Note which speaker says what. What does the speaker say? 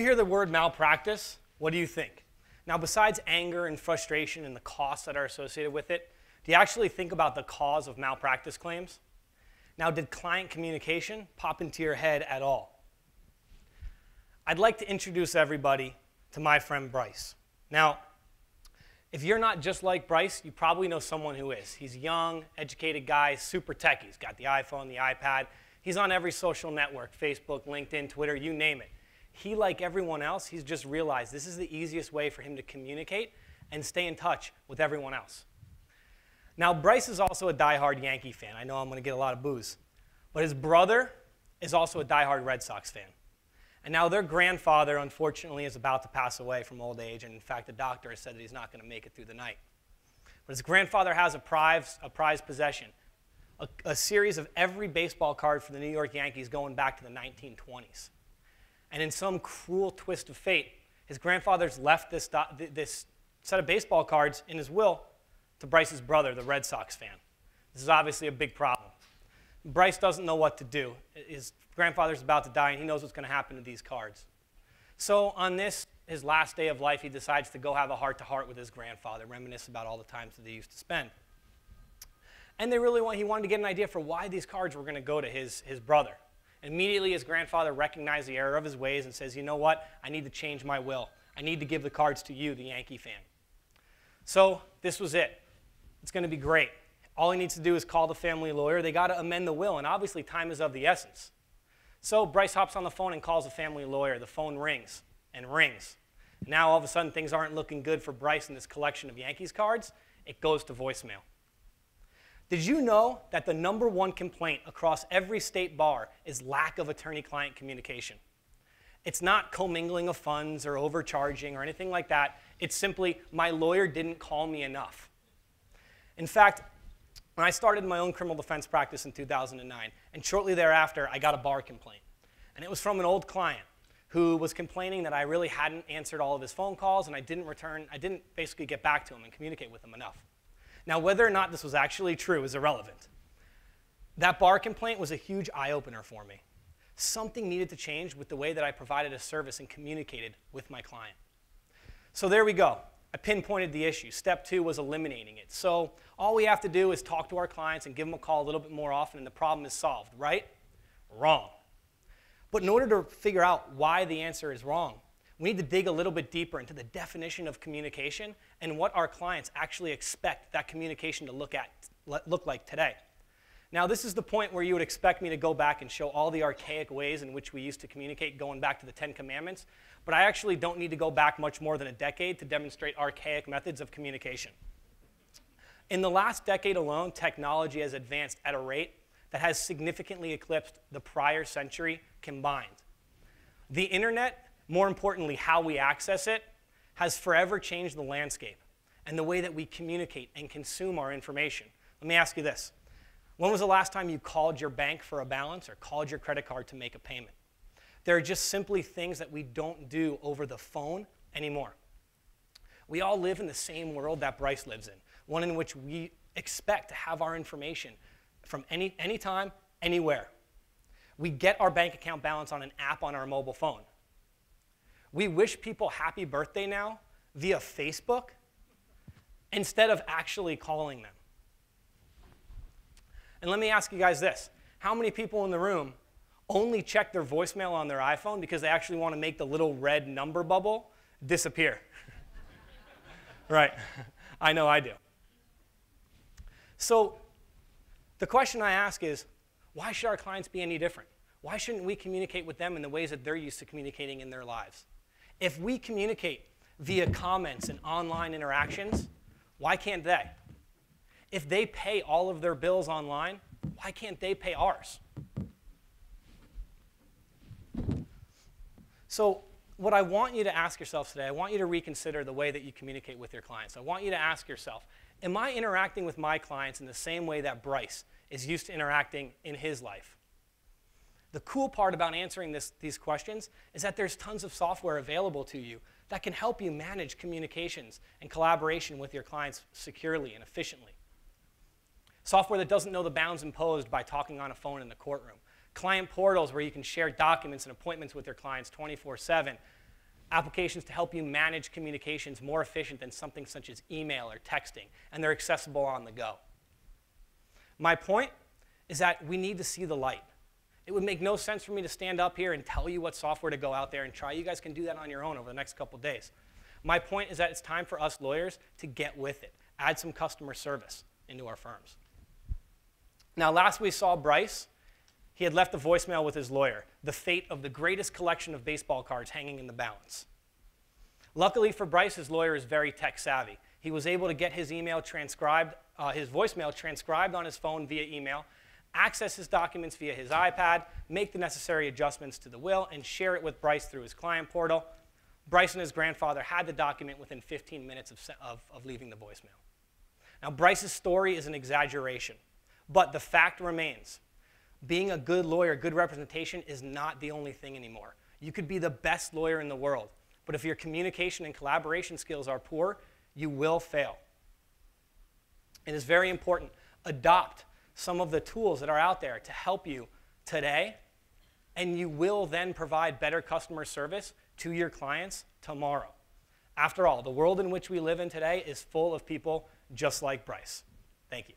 Speaker 1: hear the word malpractice, what do you think? Now, besides anger and frustration and the costs that are associated with it, do you actually think about the cause of malpractice claims? Now, did client communication pop into your head at all? I'd like to introduce everybody to my friend Bryce. Now, if you're not just like Bryce, you probably know someone who is. He's a young, educated guy, super techie. He's got the iPhone, the iPad. He's on every social network, Facebook, LinkedIn, Twitter, you name it. He, like everyone else, he's just realized this is the easiest way for him to communicate and stay in touch with everyone else. Now, Bryce is also a diehard Yankee fan. I know I'm going to get a lot of boos. But his brother is also a diehard Red Sox fan. And now their grandfather, unfortunately, is about to pass away from old age. And in fact, the doctor has said that he's not going to make it through the night. But his grandfather has a prized possession, a series of every baseball card for the New York Yankees going back to the 1920s. And in some cruel twist of fate, his grandfather's left this set of baseball cards in his will to Bryce's brother, the Red Sox fan. This is obviously a big problem. Bryce doesn't know what to do. His grandfather's about to die, and he knows what's going to happen to these cards. So on his last day of life, he decides to go have a heart-to-heart with his grandfather, reminisce about all the times that they used to spend. And he wanted to get an idea for why these cards were going to go to his brother. Immediately, his grandfather recognized the error of his ways and says, you know what? I need to change my will. I need to give the cards to you, the Yankee fan. So this was it. It's going to be great. All he needs to do is call the family lawyer. They got to amend the will, and obviously time is of the essence. So Bryce hops on the phone and calls the family lawyer. The phone rings and rings. Now all of a sudden things aren't looking good for Bryce in this collection of Yankees cards. It goes to voicemail. Did you know that the #1 complaint across every state bar is lack of attorney-client communication? It's not commingling of funds or overcharging or anything like that. It's simply, my lawyer didn't call me enough. In fact, when I started my own criminal defense practice in 2009, and shortly thereafter, I got a bar complaint. And it was from an old client who was complaining that I really hadn't answered all of his phone calls, and I didn't basically get back to him and communicate with him enough. Now, whether or not this was actually true is irrelevant. That bar complaint was a huge eye-opener for me. Something needed to change with the way that I provided a service and communicated with my client. So there we go. I pinpointed the issue. Step 2 was eliminating it. So all we have to do is talk to our clients and give them a call a little bit more often, and the problem is solved, right? Wrong. But in order to figure out why the answer is wrong, we need to dig a little bit deeper into the definition of communication and what our clients actually expect that communication to look like today. Now, this is the point where you would expect me to go back and show all the archaic ways in which we used to communicate going back to the 10 Commandments, but I actually don't need to go back much more than a decade to demonstrate archaic methods of communication. In the last decade alone, technology has advanced at a rate that has significantly eclipsed the prior century combined. The internet, more importantly, how we access it, has forever changed the landscape and the way that we communicate and consume our information. Let me ask you this. When was the last time you called your bank for a balance or called your credit card to make a payment? There are just simply things that we don't do over the phone anymore. We all live in the same world that Bryce lives in, one in which we expect to have our information from anytime, anywhere. We get our bank account balance on an app on our mobile phone. We wish people happy birthday now via Facebook instead of actually calling them. And let me ask you guys this. How many people in the room only check their voicemail on their iPhone because they actually want to make the little red number bubble disappear? Right. I know I do. So the question I ask is, why should our clients be any different? Why shouldn't we communicate with them in the ways that they're used to communicating in their lives? If we communicate via comments and online interactions, why can't they? If they pay all of their bills online, why can't they pay ours? So what I want you to ask yourself today, I want you to reconsider the way that you communicate with your clients. I want you to ask yourself, am I interacting with my clients in the same way that Bryce is used to interacting in his life? The cool part about answering these questions is that there's tons of software available to you that can help you manage communications and collaboration with your clients securely and efficiently. Software that doesn't know the bounds imposed by talking on a phone in the courtroom. Client portals where you can share documents and appointments with your clients 24/7. applications to help you manage communications more efficient than something such as email or texting, and they're accessible on the go. My point is that we need to see the light. It would make no sense for me to stand up here and tell you what software to go out there and try. You guys can do that on your own over the next couple days. My point is that it's time for us lawyers to get with it, add some customer service into our firms. Now, last we saw Bryce, he had left a voicemail with his lawyer, the fate of the greatest collection of baseball cards hanging in the balance. Luckily for Bryce, his lawyer is very tech savvy. He was able to get his email transcribed, his voicemail transcribed on his phone via email, access his documents via his iPad, make the necessary adjustments to the will, and share it with Bryce through his client portal. Bryce and his grandfather had the document within 15 minutes of leaving the voicemail. Now, Bryce's story is an exaggeration, but the fact remains. Being a good lawyer, good representation is not the only thing anymore. You could be the best lawyer in the world, but if your communication and collaboration skills are poor, you will fail. It is very important. Adopt some of the tools that are out there to help you today, and you will then provide better customer service to your clients tomorrow. After all, the world in which we live in today is full of people just like Bryce. Thank you.